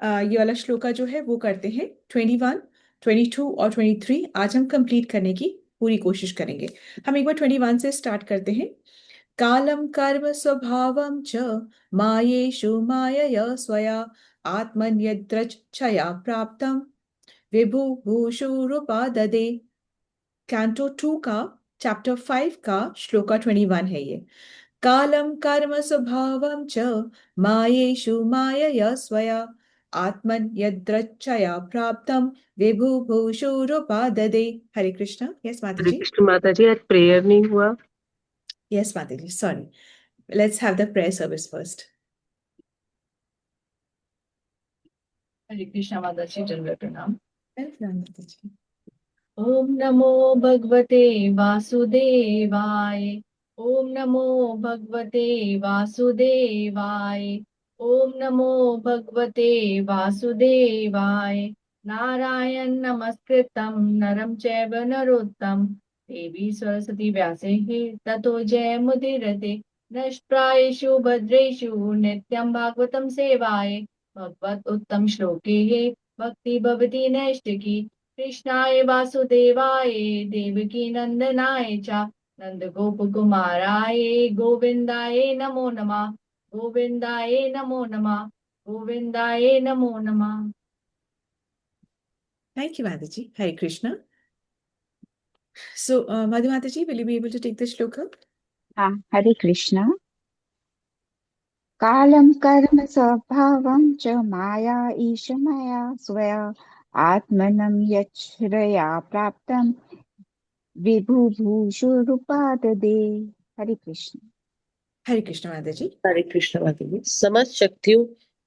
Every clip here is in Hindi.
ये वाला श्लोका जो है वो करते हैं। 21, 22 और 23 आज हम कंप्लीट करने की पूरी कोशिश करेंगे। हम एक बार 21 से स्टार्ट करते हैं। कालं कर्म स्वभावं च मायेषु मायया स्वया आत्मन्यद्रच्छया प्राप्तं विभुभूषुरुपाददे। कैंटो 2 का चैप्टर 5 का श्लोका 21 है ये। कालं कर्म स्वभावं च मायेषु मायया स्वया आत्मन्यद्रच्छया प्राप्तं विभुभूषुरुपाददे। हरे कृष्णा। यस माता हरे जी। कृष्ण माता जी, आज प्रेयर नहीं हुआ। यस माता जी, sorry. Let's have the prayer service first. Hare Krishna माता जी, दंडवत प्रणाम। वेलकम माता जी। ओम नमो भगवते वासुदेवाय। ओम नमो भगवते वासुदेवाय। ओम नमो भगवते वासुदेवाय। नारायण नमस्कृतं नरं चैव नरोत्तमं देवी सरस्वती व्यासेः ततो जयमुदीरये। नष्प्रायेषु भद्रेषु नित्यं भागवतं सेवाय भगवत उत्तम श्लोके भक्ति भवति नैष्टिकी। कृष्णाय वासुदेवाय देवकी नंदनाय च नंद गोप कुमाराय गोविंदाय नमो नमः। गोविंदाय नमो नमः। गोविंदाय नमो नमः। Thank you, Mataji. Hare Krishna. So, Madhu Mataji, will you be able to take the shloka? हाँ, हरे कृष्ण। कालं कर्म स्वभावं च माया ईश मया स्वया आत्मनं यच्छ्रया प्राप्तं विभुभूषुरुपाददे। हरे कृष्ण। हरे कृष्ण माताजी। हरे कृष्ण माता जी। समस्त शक्तियों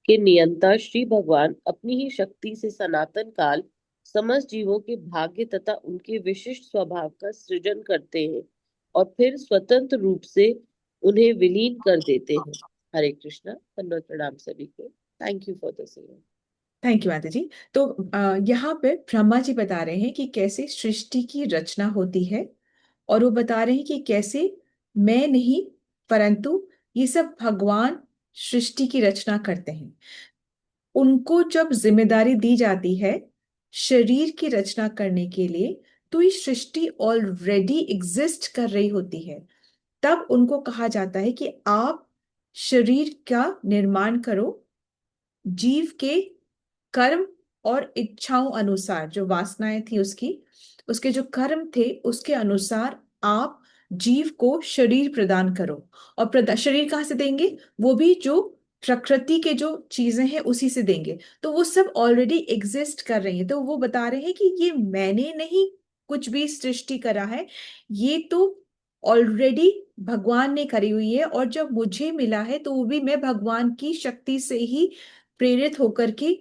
के नियंता श्री भगवान अपनी ही शक्ति से सनातन काल समस्त जीवों के भाग्य तथा उनके विशिष्ट स्वभाव का सृजन करते हैं और फिर स्वतंत्र रूप से उन्हें विलीन कर देते हैं। हरे कृष्णा। धन्यवाद, प्रणाम सभी को। Thank you for this. Thank you माताजी। तो यहाँ पे ब्रह्मा जी बता रहे हैं कि कैसे सृष्टि की रचना होती है, और वो बता रहे हैं कि कैसे मैं नहीं परंतु ये सब भगवान सृष्टि की रचना करते हैं। उनको जब जिम्मेदारी दी जाती है शरीर की रचना करने के लिए, तो ये सृष्टि ऑलरेडी एग्जिस्ट कर रही होती है। तब उनको कहा जाता है कि आप शरीर का निर्माण करो, जीव के कर्म और इच्छाओं अनुसार, जो वासनाएं थी उसकी, उसके जो कर्म थे उसके अनुसार आप जीव को शरीर प्रदान करो। और शरीर कहाँ से देंगे? वो भी जो प्रकृति के जो चीजें हैं उसी से देंगे। तो वो सब ऑलरेडी एग्जिस्ट कर रही है। तो वो बता रहे हैं कि ये मैंने नहीं कुछ भी सृष्टि करा है, ये तो ऑलरेडी भगवान ने करी हुई है। और जब मुझे मिला है तो वो भी मैं भगवान की शक्ति से ही प्रेरित होकर के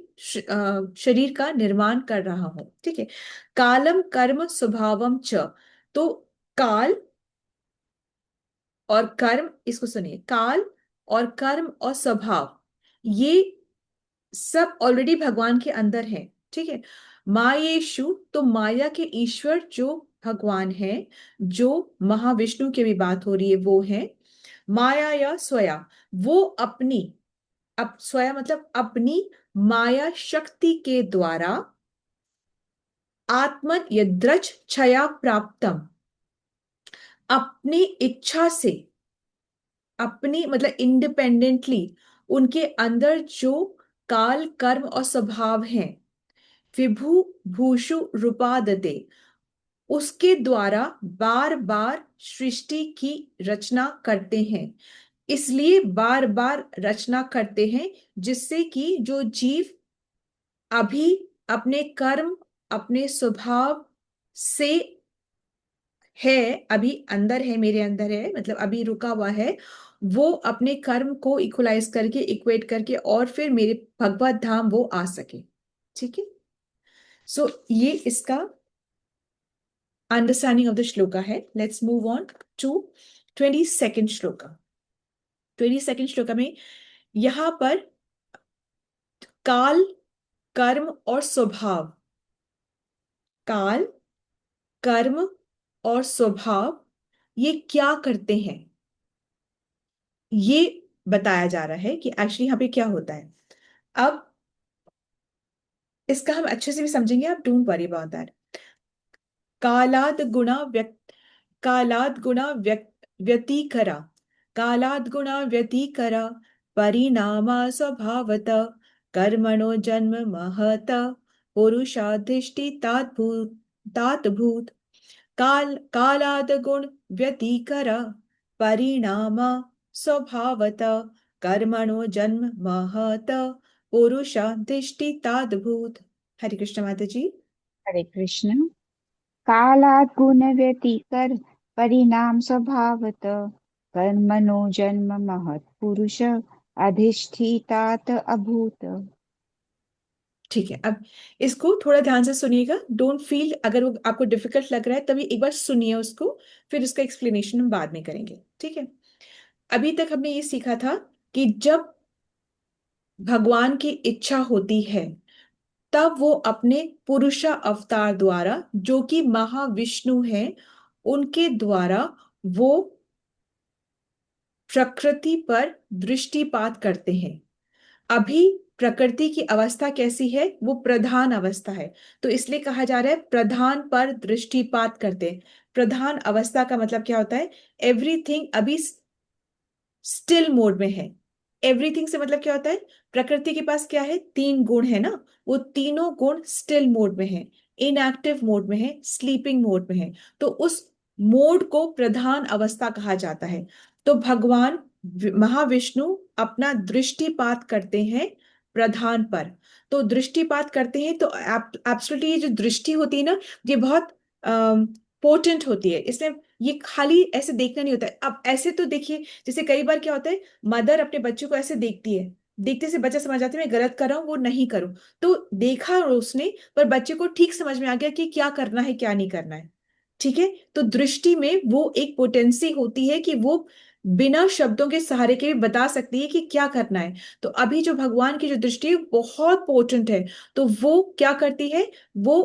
शरीर का निर्माण कर रहा हूं। ठीक है। कालम कर्म स्वभावम च। तो काल और कर्म, इसको सुनिए, काल और कर्म और स्वभाव, ये सब ऑलरेडी भगवान के अंदर है। ठीक है। मायेशु, तो माया के ईश्वर जो भगवान है, जो महाविष्णु की भी बात हो रही है वो है। माया या स्वया, वो अपनी, अब स्वया मतलब अपनी माया शक्ति के द्वारा आत्मन यद्रच छया प्राप्तम, अपनी इच्छा से, अपनी मतलब इंडिपेंडेंटली, उनके अंदर जो काल कर्म और स्वभाव हैं, विभु भूषु रूपादते, उसके द्वारा बार बार सृष्टि की रचना करते हैं। इसलिए बार बार रचना करते हैं जिससे कि जो जीव अभी अपने कर्म, अपने स्वभाव से है, अभी अंदर है, मेरे अंदर है, मतलब अभी रुका हुआ है, वो अपने कर्म को इक्वलाइज करके, इक्वेट करके, और फिर मेरे भगवत धाम वो आ सके। ठीक है। सो ये इसका अंडरस्टैंडिंग ऑफ द श्लोका है। Let's move on to 22nd shloka. 22nd श्लोका में यहां पर काल, कर्म और स्वभाव, काल, कर्म और स्वभाव, ये क्या करते हैं ये बताया जा रहा है कि एक्चुअली यहाँ पे क्या होता है। अब इसका हम अच्छे से भी समझेंगे, आप डोंट वरी अबाउट दैट। कालाद गुणा कालाद गुणा व्यतिकरा, कालाद गुणा व्यतिकरा, परिणामा स्वभावत, कर्मणो जन्म महत, पुरुषाधिष्ठि तात भूत। कालाद गुण व्यतिकरा, परिणामा स्वभावत, कर्मणो जन्म महत, पुरुषाधिष्ठि तात भूत। हरे कृष्ण माता जी। हरे कृष्ण। कालात् गुणव्यतिकर परिणाम स्वभावत, कर्मणो जन्म महत् पुरुष अधिष्ठितात अभूत। ठीक है, अब इसको थोड़ा ध्यान से सुनिएगा, डोंट फील, अगर वो आपको डिफिकल्ट लग रहा है तभी एक बार सुनिए उसको, फिर उसका एक्सप्लेनेशन हम बाद में करेंगे, ठीक है। अभी तक हमने ये सीखा था कि जब भगवान की इच्छा होती है तब वो अपने पुरुष अवतार द्वारा, जो कि महाविष्णु है, उनके द्वारा वो प्रकृति पर दृष्टिपात करते हैं। अभी प्रकृति की अवस्था कैसी है? वो प्रधान अवस्था है, तो इसलिए कहा जा रहा है प्रधान पर दृष्टिपात करते हैं। प्रधान अवस्था का मतलब क्या होता है? एवरीथिंग अभी स्टिल मोड में है। एवरीथिंग से मतलब क्या होता है? प्रकृति के पास क्या है? तीन गुण है ना, वो तीनों गुण स्टिल मोड में है, इनएक्टिव मोड में है, स्लीपिंग मोड में है। तो उस मोड को प्रधान अवस्था कहा जाता है। तो भगवान महाविष्णु अपना दृष्टिपात करते हैं प्रधान पर। तो दृष्टिपात करते हैं, तो एब्सोल्युटली ये जो दृष्टि होती है ना, ये बहुत पोटेंट होती है। इसमें ये खाली ऐसे देखना नहीं होता है। अब ऐसे तो देखिए, जैसे कई बार क्या होता है, मदर अपने बच्चों को ऐसे देखती है, देखते से बच्चा समझ जाता है मैं गलत कर रहा हूँ, वो नहीं करूं। तो देखा उसने, पर बच्चे को ठीक समझ में आ गया कि क्या करना है क्या नहीं करना है, ठीक है। तो दृष्टि में वो एक पोटेंसी होती है कि वो बिना शब्दों के सहारे के भी बता सकती है कि क्या करना है। तो अभी जो भगवान की जो दृष्टि है बहुत पोटेंट है, तो वो क्या करती है? वो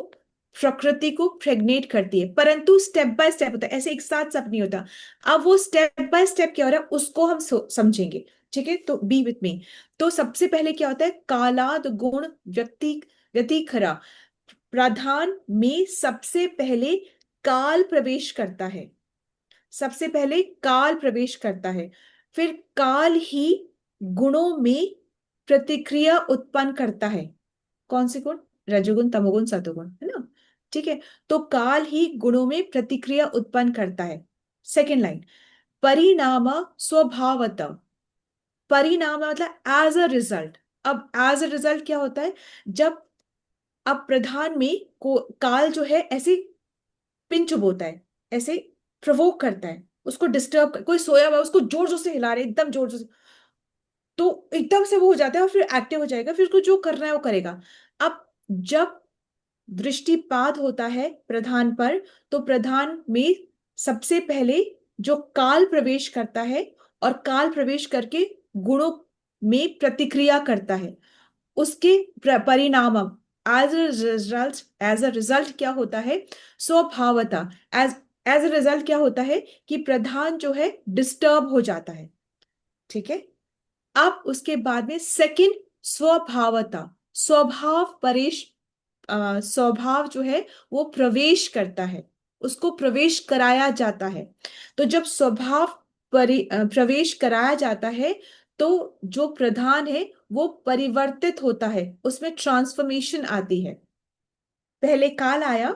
प्रकृति को प्रेग्नेट करती है, परंतु स्टेप बाय स्टेप होता है, ऐसे एक साथ सब नहीं होता। अब वो स्टेप बाय स्टेप क्या हो रहा है उसको हम समझेंगे, ठीक है। तो बी विथ मी। तो सबसे पहले क्या होता है? कालाद गुण व्यक्ति खरा, प्रधान में सबसे पहले काल प्रवेश करता है। सबसे पहले काल प्रवेश करता है, फिर काल ही गुणों में प्रतिक्रिया उत्पन्न करता है। कौन से गुण? रजोगुण, तमोगुण, सतोगुण, है ना, ठीक है। तो काल ही गुणों में प्रतिक्रिया उत्पन्न करता है। सेकेंड लाइन, परिणाम स्वभावत, परिणाम मतलब एज अ रिजल्ट। अब एज अ रिजल्ट क्या होता है? जब अब प्रधान में को काल जो है ऐसे पिंच चुभोता है, ऐसे प्रोवोक करता है, उसको डिस्टर्ब, कोई सोया हुआ है, उसको जोर जोर से हिला रहे, एकदम जोर जोर से, तो एकदम से वो हो जाता है और फिर एक्टिव हो जाएगा, फिर उसको जो करना है वो करेगा। अब जब दृष्टिपात होता है प्रधान पर, तो प्रधान में सबसे पहले जो काल प्रवेश करता है, और काल प्रवेश करके गुणों में प्रतिक्रिया करता है। उसके परिणाम, एज अ रिजल्ट क्या होता है? स्वभावता, एज एज अ रिजल्ट क्या होता है कि प्रधान जो है डिस्टर्ब हो जाता है, ठीक है। अब उसके बाद में सेकंड, स्वभावता, स्वभाव परेश स्वभाव जो है वो प्रवेश करता है, उसको प्रवेश कराया जाता है। तो जब स्वभाव प्रवेश कराया जाता है, तो जो प्रधान है वो परिवर्तित होता है, उसमें ट्रांसफॉर्मेशन आती है। पहले काल आया,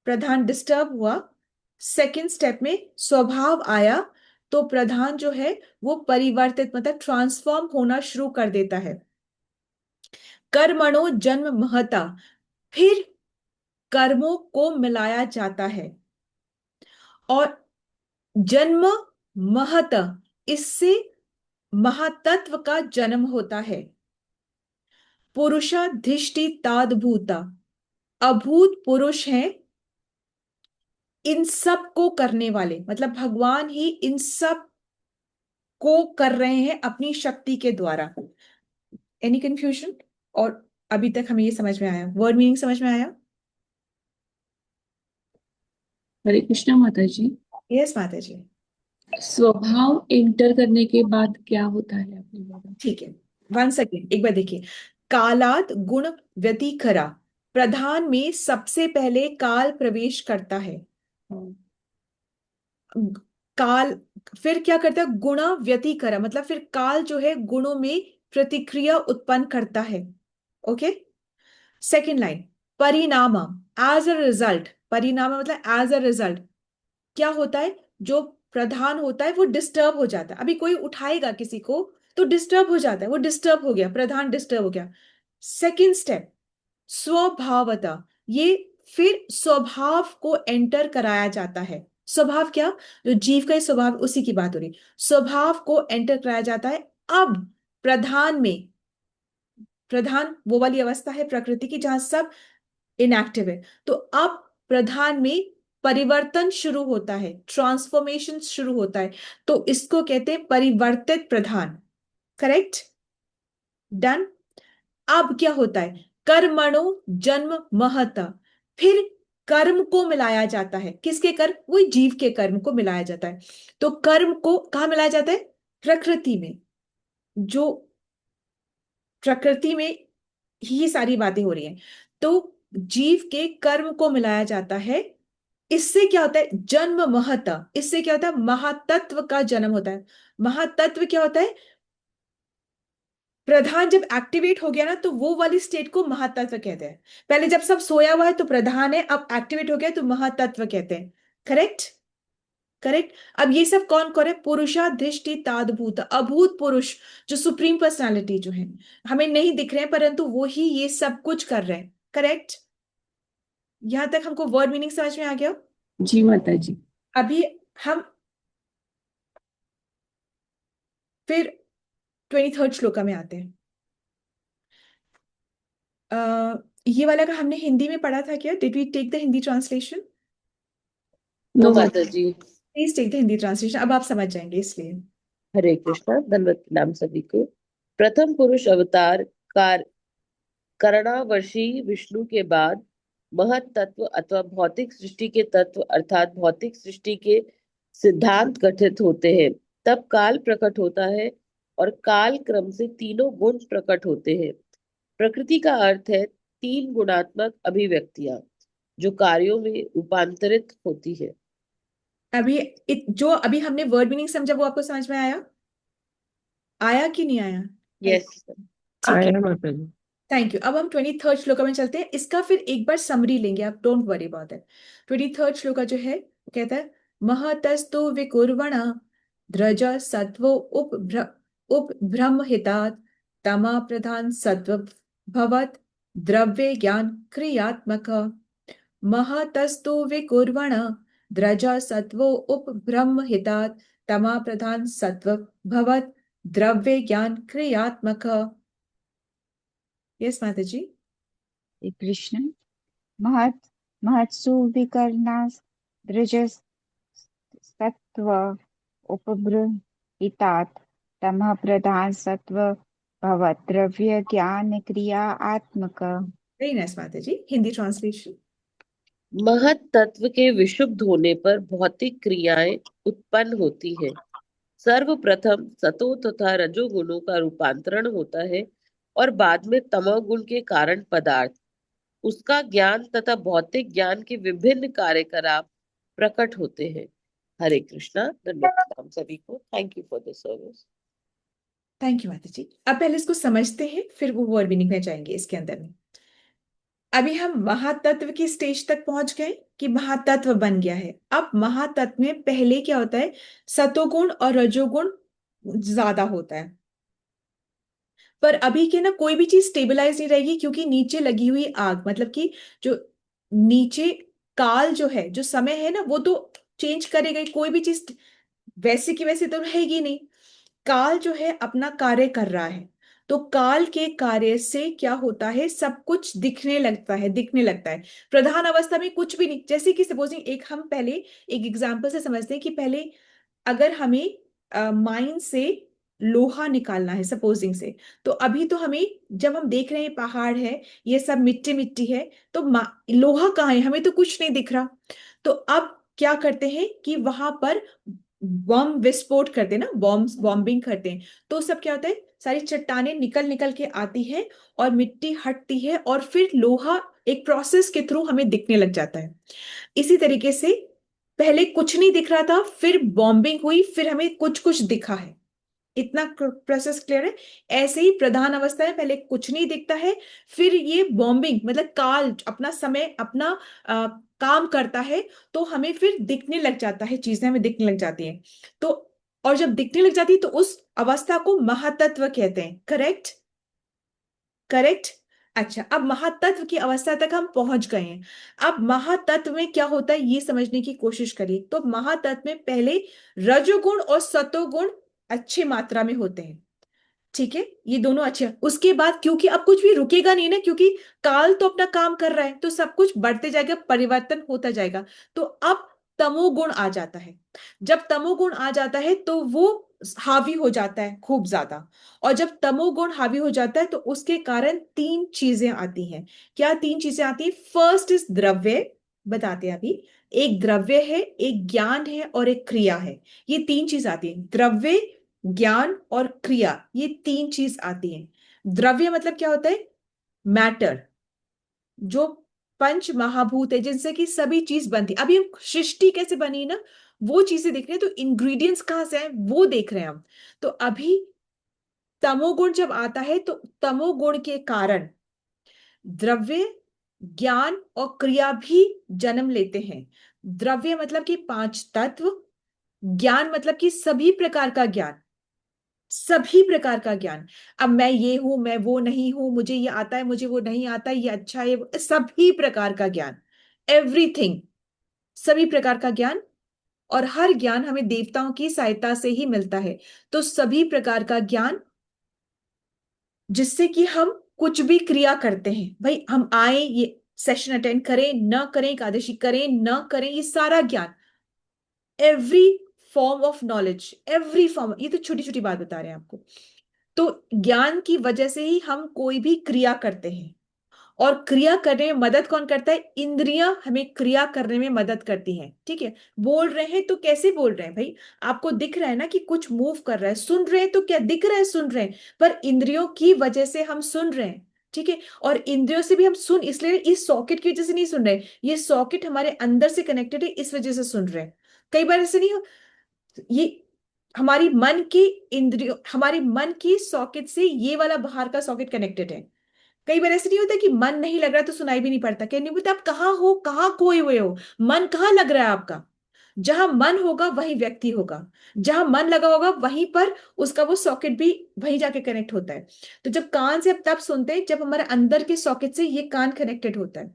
प्रधान डिस्टर्ब हुआ, सेकंड स्टेप में स्वभाव आया, तो प्रधान जो है वो परिवर्तित मतलब ट्रांसफॉर्म होना शुरू कर देता है। कर्मणो जन्म महता, फिर कर्मों को मिलाया जाता है, और जन्म महत, इससे महातत्व का जन्म होता है। पुरुषाधिष्ठि तादभूता, अभूत पुरुष हैं इन सब को करने वाले, मतलब भगवान ही इन सब को कर रहे हैं अपनी शक्ति के द्वारा। Any confusion? और अभी तक हमें ये समझ में आया, वर्ड मीनिंग समझ में आया? हरे कृष्णा माता जी। यस माता जी। स्वभाव एंटर करने के बाद क्या होता है आपने बोला? ठीक है, वन सेकेंड, एक बार देखिए। कालात गुण व्यतिकरा, प्रधान में सबसे पहले काल प्रवेश करता है। काल फिर क्या करता है, गुणा व्यतिकरा, मतलब फिर काल जो है गुणों में प्रतिक्रिया उत्पन्न करता है। ओके, सेकेंड लाइन, परिणाम, एज अ रिजल्ट, परिणाम मतलब एज अ रिजल्ट क्या होता है, जो प्रधान होता है वो डिस्टर्ब हो जाता है। अभी कोई उठाएगा किसी को तो डिस्टर्ब हो जाता है, वो डिस्टर्ब हो गया, प्रधान डिस्टर्ब हो गया। सेकेंड स्टेप, स्वभावता, ये फिर स्वभाव को एंटर कराया जाता है। स्वभाव क्या, जो जीव का स्वभाव उसी की बात हो रही, स्वभाव को एंटर कराया जाता है। अब प्रधान में, प्रधान वो वाली अवस्था है प्रकृति की जहां सब इनएक्टिव है, तो अब प्रधान में परिवर्तन शुरू होता है, ट्रांसफॉर्मेशन शुरू होता है, तो इसको कहते हैं परिवर्तित प्रधान। Correct, done. अब क्या होता है, कर्मणो जन्म महता, फिर कर्म को मिलाया जाता है। किसके कर्म, वही जीव के कर्म को मिलाया जाता है। तो कर्म को कहा मिलाया जाता है, प्रकृति में, जो प्रकृति में ही सारी बातें हो रही हैं, तो जीव के कर्म को मिलाया जाता है। इससे क्या होता है, जन्म महता, इससे क्या होता है, महातत्व का जन्म होता है। महातत्व क्या होता है, प्रधान जब एक्टिवेट हो गया ना तो वो वाली स्टेट को महातत्व कहते हैं। पहले जब सब सोया हुआ है तो प्रधान है, अब एक्टिवेट हो गया तो महातत्व कहते हैं। Correct, correct. अब ये सब कौन कौन है, पुरुषाधिष्ठि तादभूत, अभूत पुरुष, जो सुप्रीम पर्सनालिटी जो है, हमें नहीं दिख रहे हैं परंतु वो ही ये सब कुछ कर रहे हैं। करेक्ट, यहां तक हमको वर्ड मीनिंग समझ में आ गया। जी माता जी। अभी हम फिर 23rd श्लोका में आते हैं। ये वाला का हमने हिंदी में पढ़ा था क्या, did we take the Hindi translation? No no माता जी। Please take the Hindi translation, अब आप समझ जाएंगे इसलिए। हरे कृष्णा, धन्यवाद नाम सभी को। प्रथम पुरुष अवतार करणावर्षी विष्णु के बाद महत तत्व अथवा भौतिक सृष्टि के तत्व अर्थात भौतिक सृष्टि के सिद्धांत गठित होते हैं। तब काल प्रकट होता है और काल क्रम से तीनों गुण प्रकट होते हैं। प्रकृति का अर्थ है तीन गुणात्मक अभिव्यक्तियां जो कार्यों में रूपांतरित होती है। अभी जो अभी हमने वर्ड मीनिंग समझा वो आपको समझ में आया, आया कि नहीं आया? यस। ठीक है, आया माता जी। Thank you. अब हम 23rd श्लोका में चलते हैं, इसका फिर एक बार समरी लेंगे, आप don't worry about it. 23rd shloka जो है वो कहता है, महतस्तु विकुर्वण द्रज सत्वो उपभ्रम हितात, तमा प्रधान सत्व भवत द्रव्य ज्ञान क्रियात्मक। महतस्तु विकुर्वण द्रज सत्वो उपभ्रम हितात, तमा प्रधान सत्व भवत द्रव्य ज्ञान क्रियात्मक। यस माता जी। हरे कृष्ण। महत् महत्सु विकर्णा दृजसत्व उपबृंहितात्, तमः प्रधान सत्व भवत् द्रव्य ज्ञान क्रिया आत्मक। वेरी नाइस माता जी, हिंदी ट्रांसलेशन। महत तत्व के विशुद्ध होने पर भौतिक क्रियाएं उत्पन्न होती है। सर्वप्रथम सतो तथा रजोगुणों का रूपांतरण होता है और बाद में तमोगुण के कारण पदार्थ, उसका ज्ञान तथा भौतिक ज्ञान के विभिन्न कार्यकलाप प्रकट होते हैं। हरे कृष्णा, धन्यवाद हम सभी को। Thank you for the service. Thank you माता जी। अब पहले इसको समझते हैं फिर वो वर्ड मीनिंग में जाएंगे इसके अंदर में। अभी हम महातत्व की स्टेज तक पहुंच गए कि महातत्व बन गया है। अब महातत्व में पहले क्या होता है, सतोगुण और रजोगुण ज्यादा होता है, पर अभी के ना कोई भी चीज स्टेबलाइज नहीं रहेगी, क्योंकि नीचे लगी हुई आग, मतलब कि जो नीचे काल जो है, जो समय है ना, वो तो चेंज करेगा ही, कोई भी चीज वैसे की वैसे तो रहेगी नहीं। काल जो है अपना कार्य कर रहा है, तो काल के कार्य से क्या होता है, सब कुछ दिखने लगता है, दिखने लगता है। प्रधान अवस्था में कुछ भी नहीं, जैसे कि सपोजिंग एक हम पहले एक एग्जांपल से समझते हैं कि पहले अगर हमें माइन से लोहा निकालना है सपोजिंग से, तो अभी तो हमें, जब हम देख रहे हैं पहाड़ है, ये सब मिट्टी मिट्टी है, तो लोहा कहाँ है, हमें तो कुछ नहीं दिख रहा। तो अब क्या करते हैं कि वहां पर बॉम्ब विस्फोट करते हैं ना, बॉम्बिंग करते हैं, तो सब क्या होता है, सारी चट्टानें निकल निकल के आती है और मिट्टी हटती है और फिर लोहा एक प्रोसेस के थ्रू हमें दिखने लग जाता है। इसी तरीके से पहले कुछ नहीं दिख रहा था, फिर बॉम्बिंग हुई, फिर हमें कुछ कुछ दिखा है। इतना प्रोसेस क्लियर है? ऐसे ही प्रधान अवस्था है, पहले कुछ नहीं दिखता है, फिर ये बॉम्बिंग मतलब काल अपना समय अपना काम करता है, तो हमें फिर दिखने लग जाता है, चीजें हमें दिखने लग जाती हैं। तो और जब दिखने लग जाती है तो उस अवस्था को महातत्व कहते हैं। करेक्ट? करेक्ट। अच्छा, अब महातत्व की अवस्था तक हम पहुंच गए हैं। अब महातत्व में क्या होता है ये समझने की कोशिश करिए। तो महातत्व में पहले रजोगुण और सतोगुण अच्छी मात्रा में होते हैं, ठीक है, ये दोनों अच्छे हैं। उसके बाद क्योंकि अब कुछ भी रुकेगा नहीं ना, क्योंकि काल तो अपना काम कर रहा है, तो सब कुछ बढ़ते जाएगा, परिवर्तन होता जाएगा। तो अब तमोगुण आ जाता है। जब तमोगुण आ जाता है तो वो हावी हो जाता है खूब ज्यादा। और जब तमोगुण हावी हो जाता है तो उसके कारण तीन चीजें आती हैं। क्या तीन चीजें आती हैं? फर्स्ट इज द्रव्य, बताते हैं अभी। एक द्रव्य है, एक ज्ञान है और एक क्रिया है। ये तीन चीज आती है, द्रव्य, ज्ञान और क्रिया, ये तीन चीज आती है। द्रव्य मतलब क्या होता है? मैटर, जो पंच महाभूत है जिनसे कि सभी चीज बनती। अभी हम सृष्टि कैसे बनी ना, वो चीजें देख रहे हैं, तो इंग्रेडिएंट्स कहाँ से हैं वो देख रहे हैं हम। तो अभी तमोगुण जब आता है तो तमोगुण के कारण द्रव्य, ज्ञान और क्रिया भी जन्म लेते हैं। द्रव्य मतलब कि पांच तत्व, ज्ञान मतलब कि सभी प्रकार का ज्ञान, सभी प्रकार का ज्ञान। अब मैं ये हूं, मैं वो नहीं हूं, मुझे ये आता है, मुझे वो नहीं आता, ये अच्छा है, सभी प्रकार का ज्ञान, एवरीथिंग, सभी प्रकार का ज्ञान। और हर ज्ञान हमें देवताओं की सहायता से ही मिलता है। तो सभी प्रकार का ज्ञान जिससे कि हम कुछ भी क्रिया करते हैं, भाई हम आए, ये सेशन अटेंड करें न करें, एकादशी करें न करें, ये सारा ज्ञान, every form of knowledge, every form, ये तो छोटी छोटी बात बता रहे हैं आपको। तो ज्ञान की वजह से ही हम कोई भी क्रिया करते हैं। और क्रिया करने में मदद कौन करता है? इंद्रियां हमें क्रिया करने में मदद करती हैं, ठीक है। बोल रहे हैं तो कैसे बोल रहे हैं भाई? आपको दिख रहा है ना कि कुछ मूव कर रहा है, सुन रहे हैं तो क्या दिख रहा है, सुन रहे हैं, पर इंद्रियों की वजह से हम सुन रहे हैं, ठीक है। और इंद्रियों से भी हम सुन इसलिए इस सॉकेट की वजह से नहीं सुन रहे, ये सॉकेट हमारे अंदर से कनेक्टेड है, इस वजह से सुन रहे हैं। कई बार ऐसे नहीं, ये हमारी मन की इंद्रियों, हमारे मन की सॉकेट से ये वाला बाहर का सॉकेट कनेक्टेड है। कई बार ऐसे नहीं होता कि मन नहीं लग रहा तो सुनाई भी नहीं पड़ता, क्या नहीं बोलते? आप कहाँ हो, कहाँ खोए हुए हो, मन कहाँ लग रहा है आपका? जहां मन होगा वहीं व्यक्ति होगा, जहां मन लगा होगा वहीं पर उसका वो सॉकेट भी वहीं जाके कनेक्ट होता है। तो जब कान से अब तब सुनते हैं जब हमारे अंदर के सॉकेट से ये कान कनेक्टेड होता है।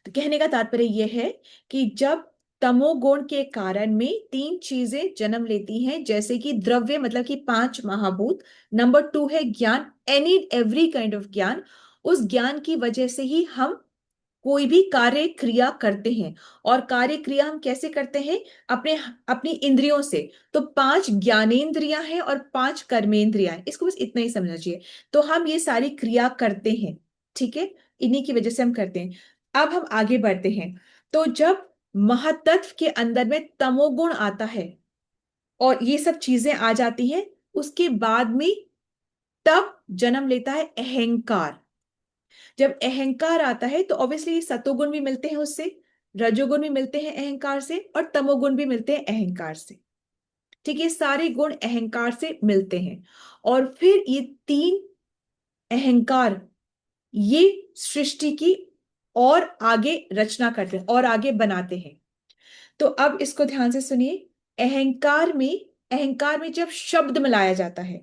तो कहने का तात्पर्य यह है कि जब तमोगुण के कारण में तीन चीजें जन्म लेती हैं, जैसे कि द्रव्य मतलब कि पांच महाभूत, नंबर टू है ज्ञान, एनी एवरी काइंड ऑफ ज्ञान। उस ज्ञान की वजह से ही हम कोई भी कार्य क्रिया करते हैं। और कार्य क्रिया हम कैसे करते हैं? अपने अपनी इंद्रियों से। तो पांच ज्ञानेंद्रियां हैं और पांच कर्मेंद्रियां हैं, इसको बस इतना ही समझना चाहिए। तो हम ये सारी क्रिया करते हैं, ठीक है, इन्हीं की वजह से हम करते हैं। अब हम आगे बढ़ते हैं। तो जब महातत्व के अंदर में तमोगुण आता है और ये सब चीजें आ जाती हैं, उसके बाद में तब जन्म लेता है अहंकार। जब अहंकार आता है तो ऑब्वियसली सतोगुण भी मिलते हैं उससे, रजोगुण भी मिलते हैं अहंकार से, और तमोगुण भी मिलते हैं अहंकार से, ठीक है। सारे गुण अहंकार से मिलते हैं। और फिर ये तीन अहंकार ये सृष्टि की और आगे रचना करते हैं और आगे बनाते हैं। तो अब इसको ध्यान से सुनिए। अहंकार में, अहंकार में जब शब्द मिलाया जाता है,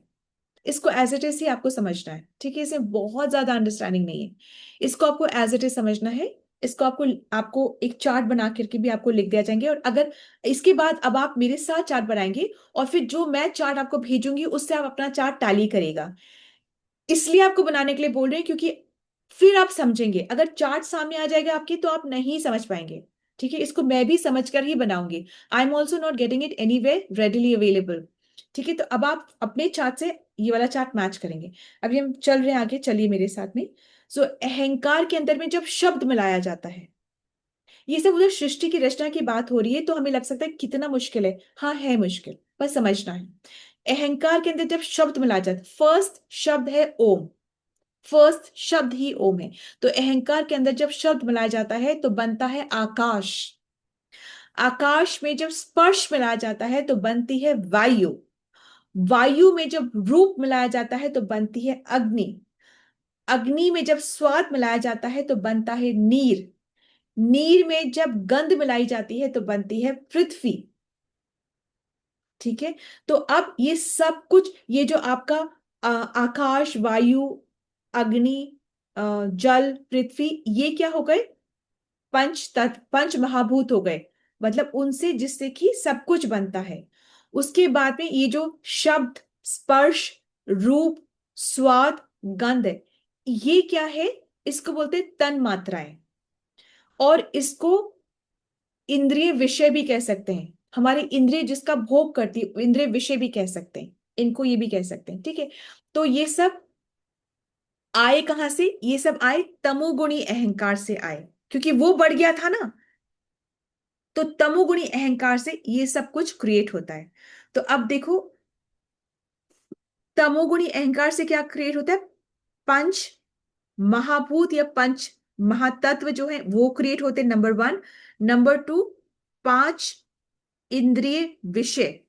इसको एज इट इज ही आपको समझना है, ठीक है, इसमें बहुत ज्यादा अंडरस्टैंडिंग नहीं है, इसको आपको एज इट इज समझना है। इसको आपको आपको एक चार्ट बना करके भी आपको लिख दिया जाएंगे, और अगर इसके बाद अब आप मेरे साथ चार्ट बनाएंगे और फिर जो मैं चार्ट आपको भेजूंगी उससे आप अपना चार्ट टैली करेगा। इसलिए आपको बनाने के लिए बोल रहे हैं क्योंकि फिर आप समझेंगे, अगर चार्ट सामने आ जाएगा आपके तो आप नहीं समझ पाएंगे, ठीक है। इसको मैं भी समझ कर ही बनाऊंगी, I am also not getting it any way readily available, ठीक है। तो अब आप अपने चार्ट से ये वाला चार्ट मैच करेंगे। अभी हम चल रहे हैं आगे, चलिए मेरे साथ में। सो अहंकार के अंदर में जब शब्द मिलाया जाता है, ये सब उधर सृष्टि की रचना की बात हो रही है, तो हमें लग सकता है कितना मुश्किल है। हाँ है मुश्किल, बस समझना है। अहंकार के अंदर जब शब्द मिला जाता, फर्स्ट शब्द है ओम, फर्स्ट शब्द ही ओम है। तो अहंकार के अंदर जब शब्द मिलाया जाता है तो बनता है आकाश। आकाश में जब स्पर्श मिलाया जाता है तो बनती है वायु। वायु में जब रूप मिलाया जाता है तो बनती है अग्नि। अग्नि में जब स्वाद मिलाया जाता है तो बनता है नीर। नीर में जब गंध मिलाई जाती है तो बनती है पृथ्वी। ठीक है। तो अब ये सब कुछ, ये जो आपका आकाश, वायु, अग्नि, जल, पृथ्वी, ये क्या हो गए? पंच तत्व, पंच महाभूत हो गए। मतलब उनसे जिससे कि सब कुछ बनता है। उसके बाद में ये जो शब्द, स्पर्श, रूप, स्वाद, गंध है, ये क्या है? इसको बोलते हैं तन मात्राएं। और इसको इंद्रिय विषय भी कह सकते हैं। हमारी इंद्रिय जिसका भोग करती है, इंद्रिय विषय भी कह सकते हैं, इनको ये भी कह सकते हैं। ठीक है। तो ये सब आए कहां से? ये सब आए तमोगुणी अहंकार से आए, क्योंकि वो बढ़ गया था ना। तो तमोगुणी अहंकार से ये सब कुछ क्रिएट होता है। तो अब देखो, तमोगुणी अहंकार से क्या क्रिएट होता है? पंच महाभूत या पंच महातत्व जो है वो क्रिएट होते हैं, नंबर वन। नंबर टू, पांच इंद्रिय विषय,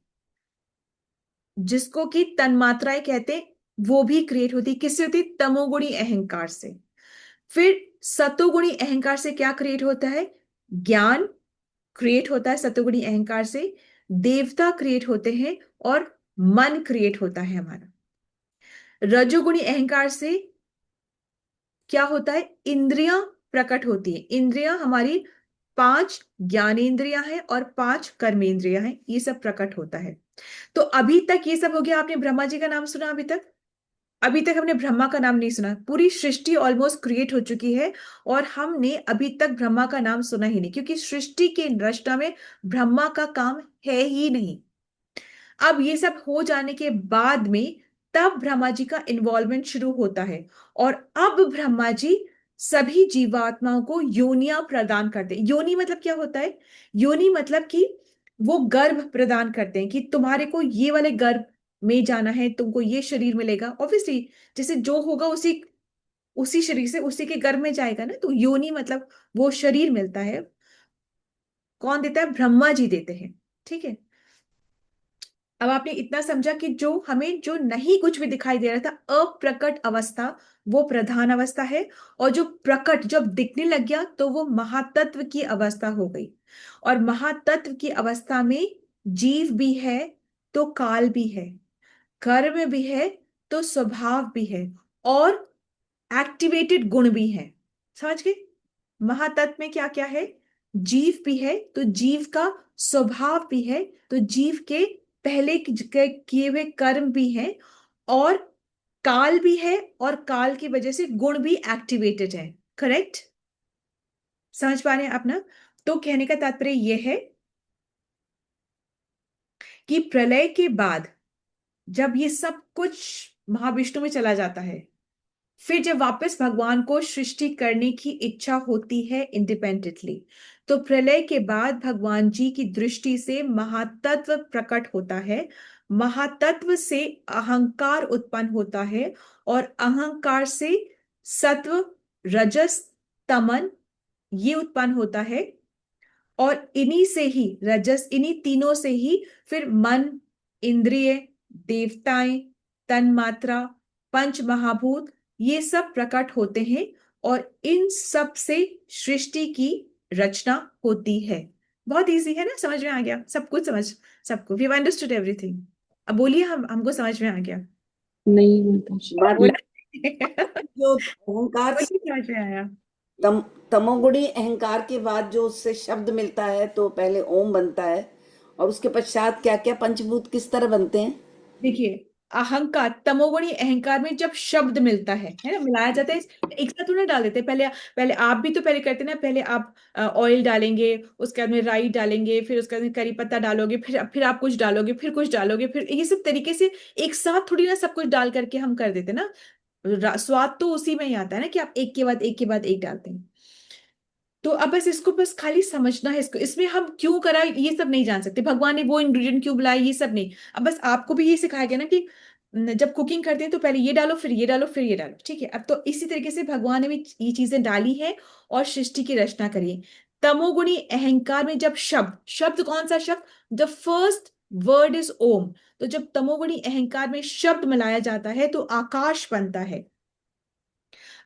जिसको कि तन्मात्राएं कहते हैं, वो भी क्रिएट होती। किससे होती? तमोगुणी अहंकार से। फिर सतोगुणी अहंकार से क्या क्रिएट होता है? ज्ञान क्रिएट होता है सतोगुणी अहंकार से। देवता क्रिएट होते हैं और मन क्रिएट होता है हमारा। रजोगुणी अहंकार से क्या होता है? इंद्रियां प्रकट होती है। इंद्रियां हमारी पांच ज्ञानेंद्रियां हैं और पांच कर्मेंद्रियां हैं, ये सब प्रकट होता है। तो अभी तक ये सब हो गया। आपने ब्रह्मा जी का नाम सुना अभी तक? अभी तक हमने ब्रह्मा का नाम नहीं सुना। पूरी सृष्टि ऑलमोस्ट क्रिएट हो चुकी है और हमने अभी तक ब्रह्मा का नाम सुना ही नहीं, क्योंकि सृष्टि के रचना में ब्रह्मा का काम है ही नहीं। अब ये सब हो जाने के बाद में तब ब्रह्मा जी का इन्वॉल्वमेंट शुरू होता है। और अब ब्रह्मा जी सभी जीवात्माओं को योनियां प्रदान करते हैं। योनि मतलब क्या होता है? योनि मतलब कि वो गर्भ प्रदान करते हैं कि तुम्हारे को ये वाले गर्भ में जाना है, तुमको ये शरीर मिलेगा। ऑब्वियसली जैसे जो होगा उसी उसी शरीर से उसी के गर्भ में जाएगा ना। तो योनि मतलब वो शरीर मिलता है। कौन देता है? ब्रह्मा जी देते हैं। ठीक है। अब आपने इतना समझा कि जो हमें जो नहीं कुछ भी दिखाई दे रहा था, अप्रकट अवस्था, वो प्रधान अवस्था है। और जो प्रकट जब दिखने लग गया तो वो महातत्व की अवस्था हो गई। और महातत्व की अवस्था में जीव भी है तो काल भी है, कर्म भी है तो स्वभाव भी है, और एक्टिवेटेड गुण भी है। समझ गए? महातत्व में क्या क्या है? जीव भी है तो जीव का स्वभाव भी है, तो जीव के पहले किए हुए कर्म भी हैं, और काल भी है, और काल की वजह से गुण भी एक्टिवेटेड है। करेक्ट? समझ पा रहे हैं आप ना? तो कहने का तात्पर्य यह है कि प्रलय के बाद जब ये सब कुछ महाविष्णु में चला जाता है, फिर जब वापस भगवान को सृष्टि करने की इच्छा होती है इंडिपेंडेंटली, तो प्रलय के बाद भगवान जी की दृष्टि से महातत्व प्रकट होता है। महातत्व से अहंकार उत्पन्न होता है, और अहंकार से सत्व, रजस, तमन, ये उत्पन्न होता है। और इन्हीं से ही, रजस, इन्हीं तीनों से ही फिर मन, इंद्रिय, देवताएं, तन्मात्रा, पंच महाभूत, ये सब प्रकट होते हैं। और इन सब से सृष्टि की रचना होती है। बहुत इजी है ना? समझ में आ गया सब कुछ? समझ, सबको वी अंडरस्टूड एवरीथिंग। अब बोलिए, हमको समझ में आ गया? नहीं माताजी। बात बोलिए। जो अहंकार बोलिए, समझ में आया? तम तमोगुणी अहंकार के बाद जो उससे शब्द मिलता है तो पहले ओम बनता है, और उसके पश्चात क्या क्या पंचभूत किस तरह बनते हैं? देखिए, अहंकार, तमोगुणी अहंकार में जब शब्द मिलता है ना, मिलाया जाता है। एक साथ थोड़ा डाल देते हैं। पहले पहले आप भी तो पहले करते हैं ना, पहले आप ऑयल डालेंगे, उसके बाद में राई डालेंगे, फिर उसके बाद में करी पत्ता डालोगे, फिर आप कुछ डालोगे, फिर कुछ डालोगे, फिर ये सब तरीके से एक साथ थोड़ी ना सब कुछ डाल करके हम कर देते हैं ना। स्वाद तो उसी में ही आता है ना, कि आप एक के बाद एक के बाद एक डालते हैं। तो अब बस इसको बस खाली समझना है, इसको इसमें हम क्यों करा ये सब नहीं जान सकते, भगवान ने वो इंग्रेडिएंट क्यों बुलाया ये सब नहीं। अब बस आपको भी ये सिखाया गया ना कि जब कुकिंग करते हैं तो पहले ये डालो फिर ये डालो फिर ये डालो, ठीक है। अब तो इसी तरीके से भगवान ने भी ये चीजें डाली है और सृष्टि की रचना करी है। तमोगुणी अहंकार में जब शब्द, शब्द कौन सा शब्द, द फर्स्ट वर्ड इज ओम। तो जब तमोगुणी अहंकार में शब्द मिलाया जाता है तो आकाश बनता है।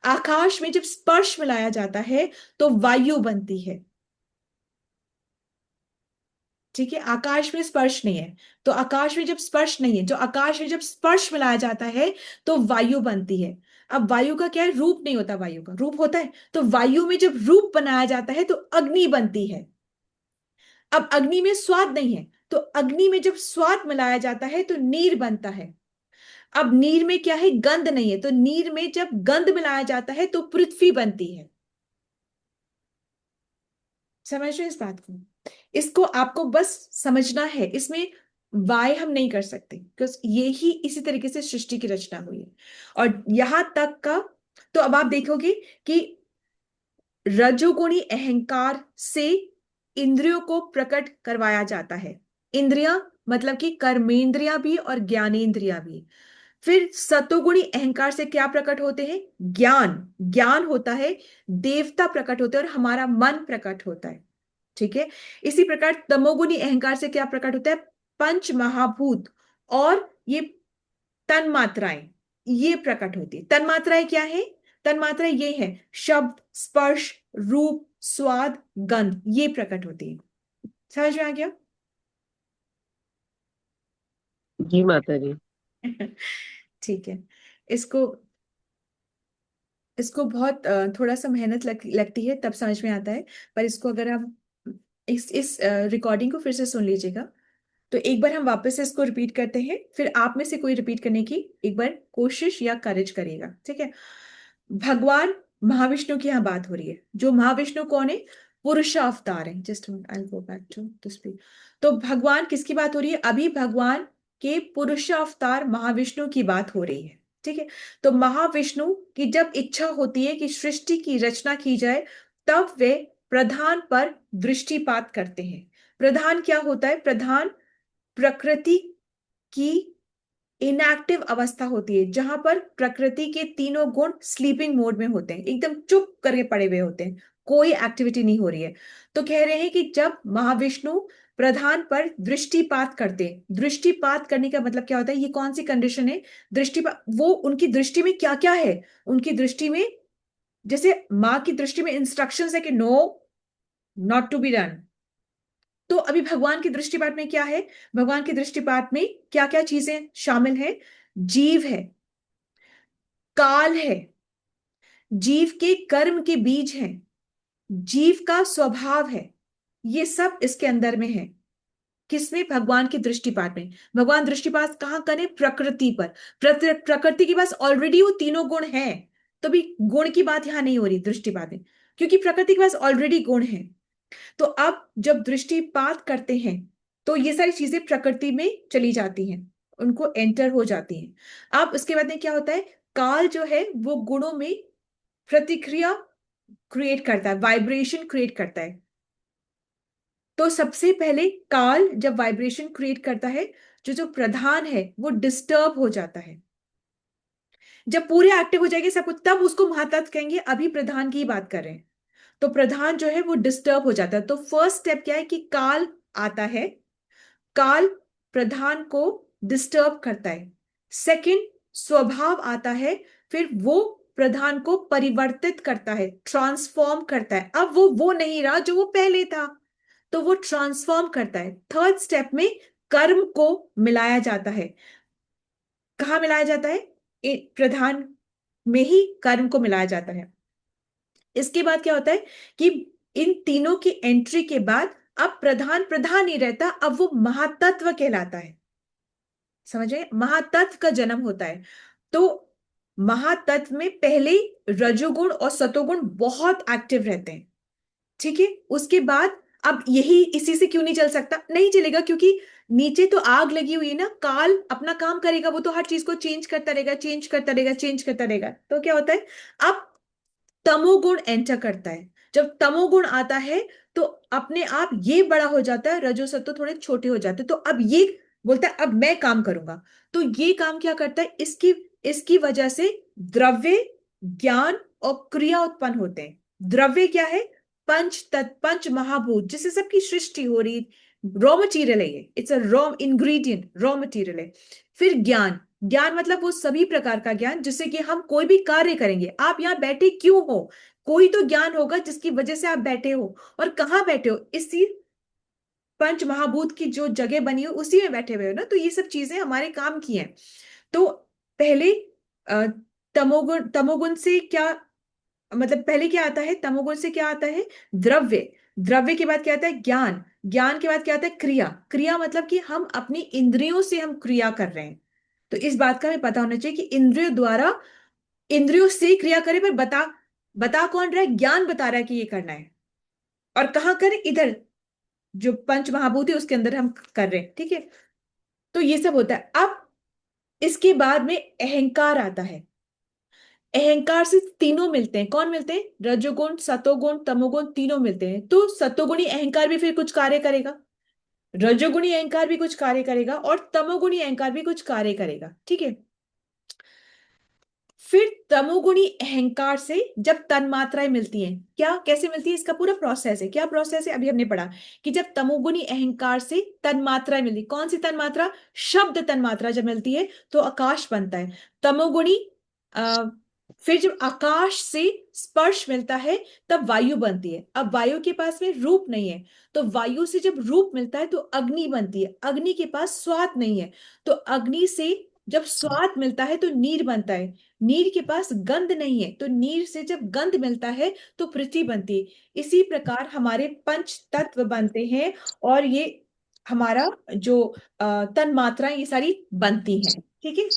आकाश में जब स्पर्श मिलाया जाता है तो वायु बनती है, ठीक है। आकाश में स्पर्श नहीं है, तो आकाश में जब स्पर्श नहीं है, जो आकाश में जब स्पर्श मिलाया जाता है तो वायु बनती है। अब वायु का क्या है, रूप नहीं होता, वायु का रूप होता है। तो वायु में जब रूप बनाया जाता है तो अग्नि बनती है। अब अग्नि में स्वाद नहीं है, तो अग्नि में जब स्वाद मिलाया जाता है तो नीर बनता है। अब नीर में क्या है, गंध नहीं है, तो नीर में जब गंध मिलाया जाता है तो पृथ्वी बनती है। समझ रहे हैं इस बात को, इसको आपको बस समझना है, इसमें वाय हम नहीं कर सकते बिकॉज ये ही इसी तरीके से सृष्टि की रचना हुई है। और यहां तक का, तो अब आप देखोगे कि रजोगुणी अहंकार से इंद्रियों को प्रकट करवाया जाता है। इंद्रियां मतलब कि कर्मेंद्रियां भी और ज्ञानेंद्रियां भी। फिर सतोगुणी अहंकार से क्या प्रकट होते हैं, ज्ञान, ज्ञान होता है, देवता प्रकट होते हैं और हमारा मन प्रकट होता है, ठीक है। इसी प्रकार तमोगुणी अहंकार से क्या प्रकट होता है, पंच महाभूत और ये तन्मात्राएं, ये प्रकट होती है। तन्मात्राएं क्या है, तन्मात्राएं ये है शब्द, स्पर्श, रूप, स्वाद, गंध, ये प्रकट होती है। समझ में आ गया? जी माता जी। ठीक है। इसको इसको बहुत थोड़ा सा मेहनत लगती है तब समझ में आता है, पर इसको अगर हम इस रिकॉर्डिंग को फिर से सुन लीजिएगा तो एक बार हम वापस से इसको रिपीट करते हैं, फिर आप में से कोई रिपीट करने की एक बार कोशिश या करेज करेगा, ठीक है। भगवान महाविष्णु की यहाँ बात हो रही है। जो महाविष्णु कौन है, पुरुष अवतार है। Just I go back to this. तो भगवान किसकी बात हो रही है, अभी भगवान के पुरुष अवतार महाविष्णु की बात हो रही है, ठीक है। तो महाविष्णु की जब इच्छा होती है कि सृष्टि की रचना की जाए तब वे प्रधान पर दृष्टिपात करते हैं। प्रधान क्या होता है, प्रधान प्रकृति की इनएक्टिव अवस्था होती है, जहां पर प्रकृति के तीनों गुण स्लीपिंग मोड में होते हैं, एकदम चुप करके पड़े हुए होते हैं, कोई एक्टिविटी नहीं हो रही है। तो कह रहे हैं कि जब महाविष्णु प्रधान पर दृष्टिपात करते हैं, दृष्टिपात करने का मतलब क्या होता है, ये कौन सी कंडीशन है, दृष्टिपात, वो उनकी दृष्टि में क्या क्या है, उनकी दृष्टि में जैसे माँ की दृष्टि में इंस्ट्रक्शंस है कि no, not to be done. तो अभी भगवान की दृष्टिपात में क्या है, भगवान की दृष्टिपात में क्या क्या चीजें शामिल है, जीव है, काल है, जीव के कर्म के बीज हैं, जीव का स्वभाव है, ये सब इसके अंदर में है। किसमें, भगवान की दृष्टिपात में। भगवान दृष्टिपात कहां करें, प्रकृति पर। प्रकृति के पास ऑलरेडी वो तीनों गुण हैं, तो भी गुण की बात यहां नहीं हो रही दृष्टिपात में, क्योंकि प्रकृति के पास ऑलरेडी गुण है। तो अब जब दृष्टिपात करते हैं तो ये सारी चीजें प्रकृति में चली जाती हैं, उनको एंटर हो जाती हैं। अब उसके बाद में क्या होता है, काल जो है वो गुणों में प्रतिक्रिया क्रिएट करता है, वाइब्रेशन क्रिएट करता है। तो सबसे पहले काल जब वाइब्रेशन क्रिएट करता है, जो प्रधान है वो डिस्टर्ब हो जाता है। जब पूरे एक्टिव हो जाएंगे सब कुछ, तब उसको महातत्व कहेंगे। अभी प्रधान की बात कर रहे हैं, तो प्रधान जो है वो डिस्टर्ब हो जाता है। तो फर्स्ट स्टेप क्या है कि काल आता है, काल प्रधान को डिस्टर्ब करता है। सेकंड, स्वभाव आता है, फिर वो प्रधान को परिवर्तित करता है, ट्रांसफॉर्म करता है। अब वो नहीं रहा जो वो पहले था, तो वो ट्रांसफॉर्म करता है। थर्ड स्टेप में कर्म को मिलाया जाता है। कहाँ मिलाया जाता है, प्रधान में ही कर्म को मिलाया जाता है। इसके बाद क्या होता है कि इन तीनों की एंट्री के बाद अब प्रधान प्रधान नहीं रहता, अब वो महातत्व कहलाता है। समझे, महातत्व का जन्म होता है। तो महातत्व में पहले रजोगुण और सतोगुण बहुत एक्टिव रहते हैं, ठीक है। उसके बाद अब यही इसी से क्यों नहीं चल सकता, नहीं चलेगा, क्योंकि नीचे तो आग लगी हुई है ना, काल अपना काम करेगा, वो तो हर चीज को चेंज करता रहेगा, चेंज करता रहेगा, चेंज करता रहेगा। तो क्या होता है, अब तमोगुण एंटर करता है। जब तमोगुण आता है तो अपने आप ये बड़ा हो जाता है, रजो सत्व थोड़े छोटे हो जाते हैं। तो अब ये बोलता है अब मैं काम करूंगा। तो ये काम क्या करता है, इसकी इसकी वजह से द्रव्य, ज्ञान और क्रिया उत्पन्न होते हैं। द्रव्य क्या है, पंच तत्व, पंच महाभूत, जिससे सबकी सृष्टि हो रही, रॉ मटेरियल है ये, it's a raw ingredient, raw material है। फिर ज्ञान, ज्ञान मतलब वो सभी प्रकार का ज्ञान जिससे कि हम कोई भी कार्य करेंगे। आप यहाँ बैठे क्यों हो, कोई तो ज्ञान होगा जिसकी वजह से आप बैठे हो, और कहाँ बैठे हो, इसी पंच महाभूत की जो जगह बनी हो उसी में बैठे हुए हो ना। तो ये सब चीजें हमारे काम की हैं। तो पहले अ, तमोगुण, तमोगुण से क्या मतलब, पहले क्या आता है, तमोगुण से क्या आता है, द्रव्य, द्रव्य के बाद क्या आता है, ज्ञान, ज्ञान के बाद क्या आता है, क्रिया, क्रिया मतलब कि हम अपनी इंद्रियों से हम क्रिया कर रहे हैं। तो इस बात का हमें पता होना चाहिए कि इंद्रियों द्वारा, इंद्रियों से क्रिया करें, पर बता बता कौन रहा है, ज्ञान बता रहा है कि ये करना है। और कहाँ करें, इधर जो पंच महाभूत है उसके अंदर हम कर रहे हैं, ठीक है। तो ये सब होता है। अब इसके बाद में अहंकार आता है। अहंकार से तीनों मिलते हैं, कौन मिलते हैं, रजोगुण, सतोगुण, तमोगुण, तीनों मिलते हैं। तो सतोगुणी अहंकार भी फिर कुछ कार्य करेगा, रजोगुणी अहंकार भी कुछ कार्य करेगा, और तमोगुणी अहंकार भी कुछ कार्य करेगा, ठीक है। फिर तमोगुणी अहंकार से जब तन्मात्राएं मिलती हैं, क्या कैसे मिलती है, इसका पूरा प्रोसेस है। क्या प्रोसेस है, अभी हमने पढ़ा कि जब तमोगुणी अहंकार से तन्मात्राएं मिलती, कौन सी तन्मात्रा, शब्द तन्मात्रा जब मिलती है तो आकाश बनता है। तमोगुणी आ, फिर जब आकाश से स्पर्श मिलता है तब वायु बनती है। अब वायु के पास में रूप नहीं है, तो वायु से जब रूप मिलता है तो अग्नि बनती है। अग्नि के पास स्वाद नहीं है, तो अग्नि से जब स्वाद मिलता है तो नीर बनता है। नीर के पास गंध नहीं है, तो नीर से जब गंध मिलता है तो पृथ्वी बनती है। इसी प्रकार हमारे पंच तत्व बनते हैं, और ये हमारा जो तन मात्राएं ये सारी बनती हैं, ठीक है।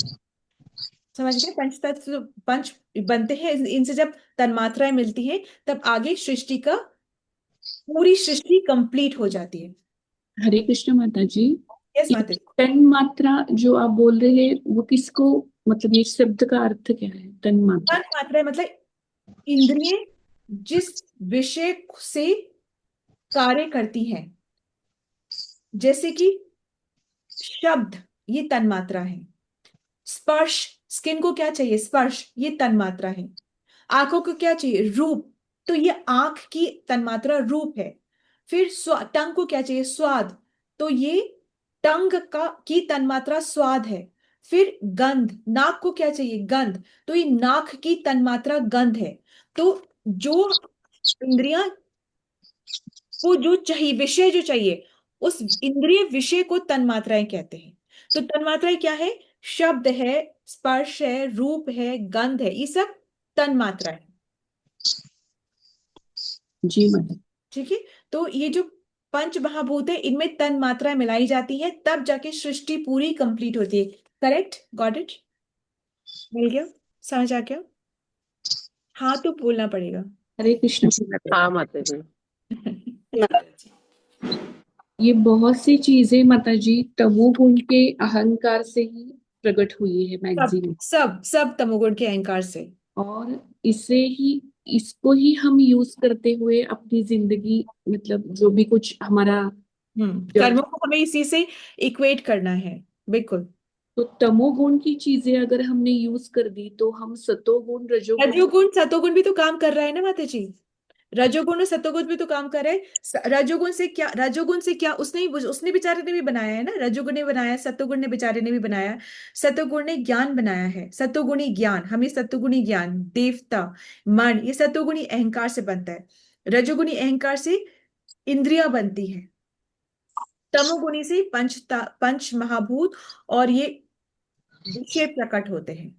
समझ गए, पंच तत्व, पंच बनते हैं, इनसे जब तन्मात्राएं मिलती हैं तब आगे सृष्टि का, पूरी सृष्टि कंप्लीट हो जाती है। हरे कृष्ण माता जी। यस ये माता जी। तन मात्रा जो आप बोल रहे हैं वो किसको, मतलब ये शब्द का अर्थ क्या है, तन मात्रा? तन मात्राएं मतलब इंद्रिय जिस विषय से कार्य करती हैं, जैसे कि शब्द, ये तन्मात्रा है। स्पर्श, स्किन को क्या चाहिए, स्पर्श, ये तन्मात्रा है। आंखों को क्या चाहिए, रूप, तो ये आंख की तन्मात्रा रूप है। फिर टंग को क्या चाहिए, स्वाद, तो ये टंग का की तन्मात्रा स्वाद है। फिर गंध, नाक को क्या चाहिए, गंध, तो ये नाक की तन्मात्रा गंध है। तो जो इंद्रियां को जो चाहिए, विषय जो चाहिए, उस इंद्रिय विषय को तन्मात्राएं कहते हैं। तो तन्मात्राएं क्या है, शब्द है, स्पर्श है, रूप है, गंध है, ये सब तन्मात्रा है, जी माता। ठीक है। तो ये जो पंच महाभूत है इनमें तन मात्राएं मिलाई जाती है, तब जाके सृष्टि पूरी कंप्लीट होती है। करेक्ट, गॉट इट, मिल गया, समझ आ गया। हाँ तो बोलना पड़ेगा। हरे कृष्ण। हाँ माता जी। माता जी। ये बहुत सी चीजें माता जी तमोगुण के अहंकार से ही प्रकट हुई है सब मैक्सिमम, सब सब तमोगुण के अहंकार से। और इसे ही, इसको ही हम यूज करते हुए अपनी जिंदगी, मतलब जो भी कुछ हमारा कर्मों को हमें इसी से इक्वेट करना है, बिल्कुल। तो तमोगुण की चीजें अगर हमने यूज कर दी तो हम सतोगुण रजोगुण। रजोगुण सतोगुण भी तो काम कर रहा है ना माता जी, रजोगुण और सतोगुण भी तो काम कर रहे हैं। रजोगुण से क्या, रजोगुण से क्या, उसने बेचारे ने भी बनाया है ना, रजोगुण ने बनाया है, सतोगुण ने बेचारे ने भी बनाया है। सतोगुण ने ज्ञान बनाया है, सतोगुणी ज्ञान, हमें सतोगुणी ज्ञान, देवता, मन, ये सतोगुणी अहंकार से बनता है। रजोगुणी अहंकार से इंद्रियां बनती हैं, तमोगुणी से पंच महाभूत और ये विषय प्रकट होते हैं।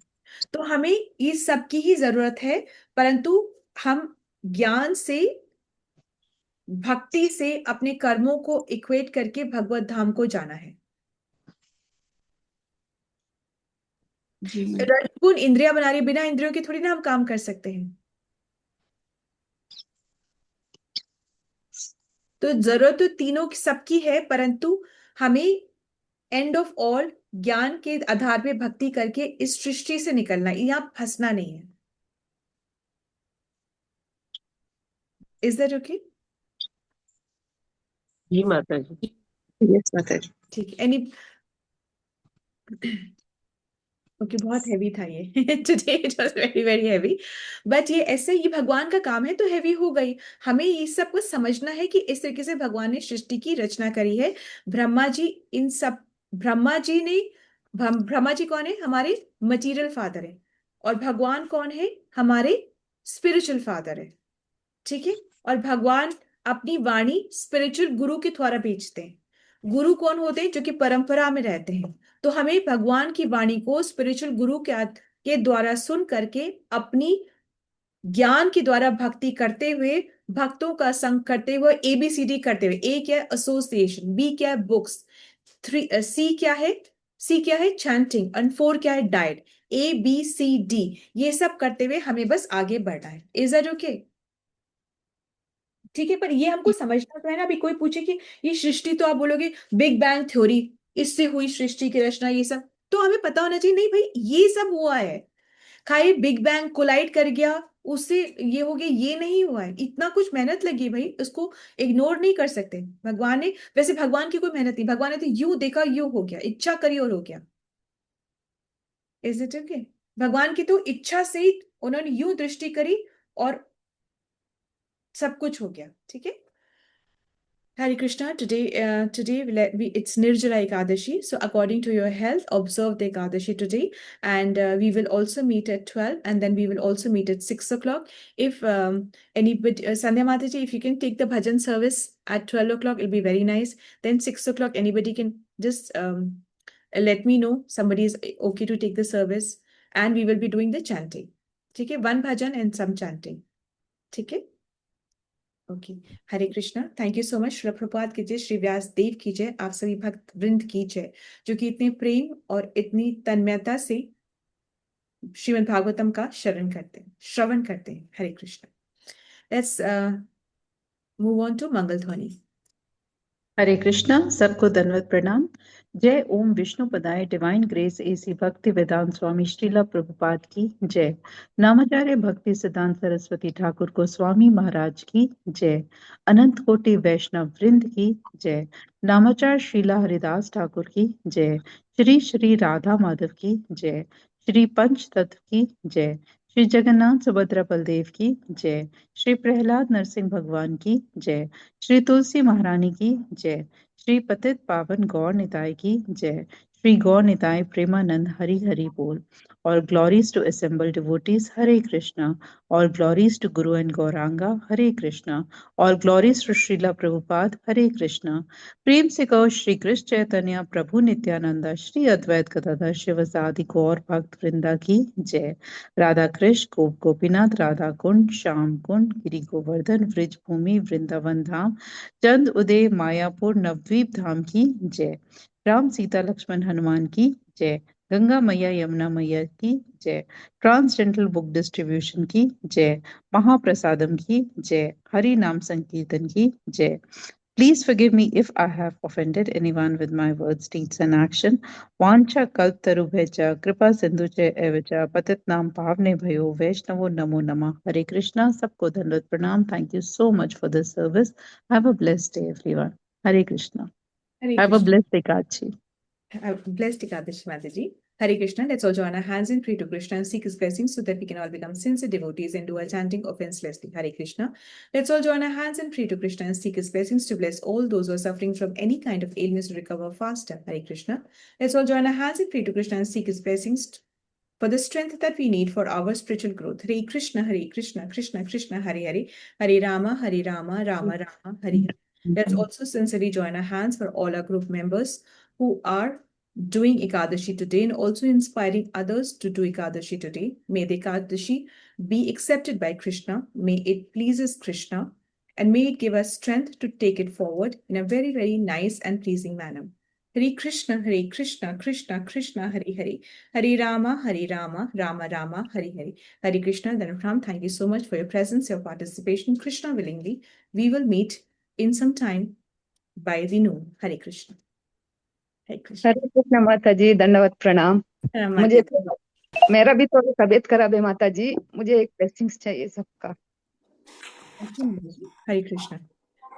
तो हमें इस सब की ही जरूरत है, परंतु हम ज्ञान से, भक्ति से अपने कर्मों को इक्वेट करके भगवत धाम को जाना है। जी मैम। रजगुण इंद्रिया बना रही, बिना इंद्रियों के थोड़ी ना हम काम कर सकते हैं। तो जरूरत तो तीनों की सबकी है, परंतु हमें एंड ऑफ ऑल ज्ञान के आधार पे भक्ति करके इस सृष्टि से निकलना है, यहाँ फंसना नहीं है। Is that okay? जी माता जी। यस माता जी। ठीक है। एनी ओके, बहुत हैवी था ये today it was very very heavy, but ये ऐसे, ये भगवान का काम है तो हैवी हो गई। हमें ये सब कुछ समझना है कि इस तरीके से भगवान ने सृष्टि की रचना करी है। ब्रह्मा जी इन सब, ब्रह्मा जी ने, ब्रह्मा जी कौन है? हमारे मटीरियल फादर है। और भगवान कौन है? हमारे स्पिरिचुअल फादर है। ठीक है। और भगवान अपनी वाणी स्पिरिचुअल गुरु के द्वारा भेजते हैं। गुरु कौन होते हैं? जो कि परंपरा में रहते हैं। तो हमें भगवान की वाणी को स्पिरिचुअल गुरु के द्वारा सुन करके अपनी ज्ञान के द्वारा भक्ति करते हुए, भक्तों का संग करते हुए, ABCD करते हुए, A क्या है? एसोसिएशन, B क्या है? बुक्स, 3 C क्या है? C क्या है? चैंटिंग, और 4 क्या है? डाइट। ABCD ये सब करते हुए हमें बस आगे बढ़ना है। Is that okay? ठीक है। पर ये हमको समझना तो है ना। अभी कोई पूछे कि ये सृष्टि, तो आप बोलोगे बिग बैंग थ्योरी, इससे हुई सृष्टि की रचना, ये सब तो हमें पता होना चाहिए। नहीं भाई, ये सब हुआ है। खाली बिग बैंग कोलाइड कर गया, उससे ये हो गया, ये नहीं हुआ है। इतना कुछ मेहनत लगी भाई, उसको इग्नोर नहीं कर सकते। भगवान ने, वैसे भगवान की कोई मेहनत नहीं, भगवान ने तो यूं देखा, यूं हो गया, इच्छा करी और हो गया। Is it okay? भगवान की तो इच्छा से ही उन्होंने यूं दृष्टि करी और सब कुछ हो गया। ठीक है। Hare Krishna. It's Nirjala Ekadashi. So according to your health, observe the Ekadashi today, and we will also meet at 12, and then we will also meet at 6 o'clock. If anybody, Sandhya Mataji, if you can take the bhajan service at 12 o'clock, it'll be very nice. Then 6 o'clock, anybody can just let me know somebody is okay to take the service, and we will be doing the chanting. Okay, one bhajan and some chanting. Okay. Okay. Hare Krishna. Thank you so much. Shri Prabhupada की जय, श्री व्यास देव की जय, आप सभी भक्त वृंद की जय, जो कि इतने प्रेम और इतनी तन्मयता से श्रीमद् भागवतम का श्रवण करते हैं। Hare Krishna. Let's move on to मंगल ध्वनि। हरे कृष्णा, सबको दंडवत प्रणाम। जय ओम विष्णु पदाय divine grace A C Bhaktivedanta स्वामी श्रीला प्रभुपाद की जय। नामाचार्य भक्ति सिद्धांत सरस्वती ठाकुर को स्वामी महाराज की जय। अनंत कोटि वैष्णव वृंद की जय। नामाचार्य श्रीला हरिदास ठाकुर की जय। श्री श्री राधा माधव की जय। श्री पंच तत्व की जय। श्री जगन्नाथ सुभद्रा बलदेव की जय। श्री प्रहलाद नरसिंह भगवान की जय। श्री तुलसी महारानी की जय। श्री पतित पावन गौर निताय की जय। श्री गौर निताय प्रेमानंद हरि हरि बोल। और ग्लोरीज टू असेंबल डिवोटीज हरे कृष्णा। और glories to Guru and Gauranga हरे कृष्णा। और ग्लोरीज टू श्रीला प्रभुपाद हरे कृष्णा। प्रेम से कहो श्री कृष्ण चैतन्य प्रभु नित्यानंदा श्री अद्वैत गदाधर शिवसादि गौर भक्त वृंदा की जय। राधा कृष्ण गोप गोपीनाथ राधा कुंड श्याम कुंड गिरि गोवर्धन व्रज भूमि वृंदावन धाम चंद उदय मायापुर नवद्वीप धाम की जय। राम सीता लक्ष्मण हनुमान की जय। गंगा मैया यमुना मैया की जय। ट्रांसजेंडरल बुक डिस्ट्रीब्यूशन की जय। महाप्रसादम की जय। हरि नाम संकीर्तन की जय। Please forgive me if I have offended anyone with my words, deeds, and action. Vancha kalptarubhecha kripa sindhuche evacha patitnam pavne bhayo vaishnavo namo namah. Hare Krishna. Sabko dhanvat pranam. Thank you so much for this service. Have a blessed day, everyone. Hare Krishna. Hare Have a Krishna. blessed Ekadashi. Blessed Ekadashi Mataji. Hare Krishna. Let's all join our hands and pray to Krishna and seek his blessings so that we can all become sincere devotees and do our chanting offenselessly. Hare Krishna. Let's all join our hands and pray to Krishna and seek his blessings to bless all those who are suffering from any kind of illness to recover faster. Hare Krishna. Let's all join our hands and pray to Krishna and seek his blessings for the strength that we need for our spiritual growth. Hare Krishna, Krishna Krishna, Hare Hare, Hare Rama, Rama Rama, Hare Hare. Let's also sincerely join our hands for all our group members who are doing Ekadashi today and also inspiring others to do Ekadashi today. May the Ekadashi be accepted by Krishna. May it pleases Krishna and may it give us strength to take it forward in a very, very nice and pleasing manner. Hare Krishna, Krishna Krishna, Hare Hare, Hare Rama, Rama Rama, Hare Hare. Hare Krishna. Then Ram, thank you so much for your presence, your participation. Krishna willingly, we will meet in some time by the noon. Hare Krishna. Hare Krishna. हरे कृष्ण माता जी, दंडवत प्रणाम। मुझे मेरा भी थोड़ी तबीयत खराब है माता जी, मुझे एक ब्लेसिंग्स चाहिए सबका। Hare Krishna.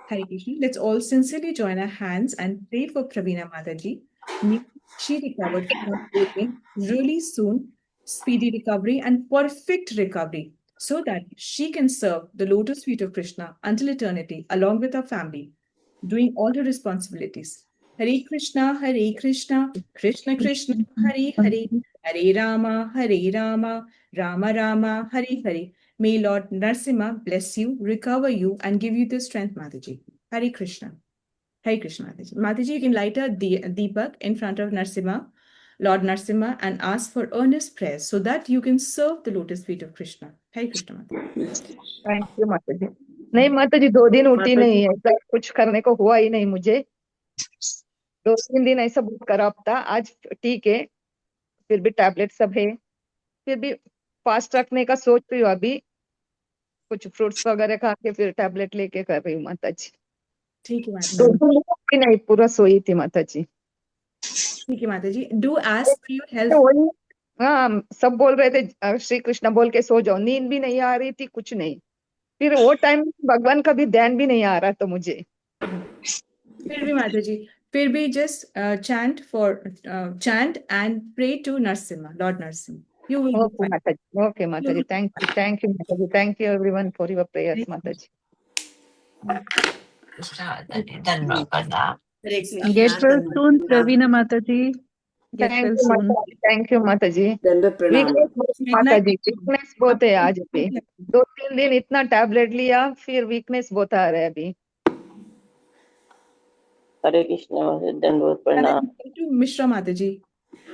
Hare Krishna. Let's all sincerely join our hands and pray for Praveena Mataji. May she recover from pain really soon, speedy recovery and perfect recovery, so that she can serve the lotus feet of Krishna until eternity, along with her family, doing all her responsibilities. Hare Krishna, Krishna Krishna, Hare Hare, Hare Rama, Rama Rama, Hare Hare. May Lord Narsimha bless you, recover you, and give you the strength, Mataji. Hare Krishna. Hare Krishna, Mataji. Mataji, you can light a deepak in front of Narsimha, Lord Narsimha, and ask for earnest prayers so that you can serve the lotus feet of Krishna. Hare Krishna, Mataji. Thank you माता जी। नहीं माता जी, 2 दिन उठी माता नहीं, ऐसा कुछ करने को हुआ ही नहीं मुझे। 2-3 दिन ऐसा बहुत खराब था। आज ठीक है, फिर भी टैबलेट सब है, फिर भी फास्ट रखने का सोच रही हूँ अभी। कुछ फ्रूट्स वगैरह खा के फिर टैबलेट लेके कर रही हूँ माता जी। ठीक है माता 2 जी। दिन उठी नहीं, पूरा सोई थी माता जी। ठीक है माता जी। Do ask for your health. वही, हाँ, सब बोल रहे थे श्री कृष्ण बोल के सो जाओ, नींद भी नहीं आ रही थी, कुछ नहीं। फिर वो टाइम भगवान का भी ध्यान भी नहीं आ रहा तो मुझे। फिर भी माता जी, फिर भी just chant and pray to Narsimha, Lord Narsimha. You will be okay fine. माता जी, ओके माता जी, थैंक यू माता जी, thank you everyone for your prayers माता जी। धन्यवाद प्रणाम। हरे Get कृष्णा, well दंडवत soon, प्रणाम। Pravina Mataji. Get thank well you soon. माता जी, थैंक यू माता जी। दंडवत प्रणाम। वीकनेस माता जी, वीकनेस बहुत है आज भी। 2-3 दिन इतना टैबलेट लिया, फिर वीकनेस बहुत आ रहा है अभी। हरे कृष्ण, दंडवत प्रणाम। To Mishra Mataji.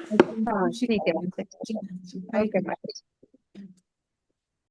हाँ, ठीक है माता जी, Hare ओके माता जी।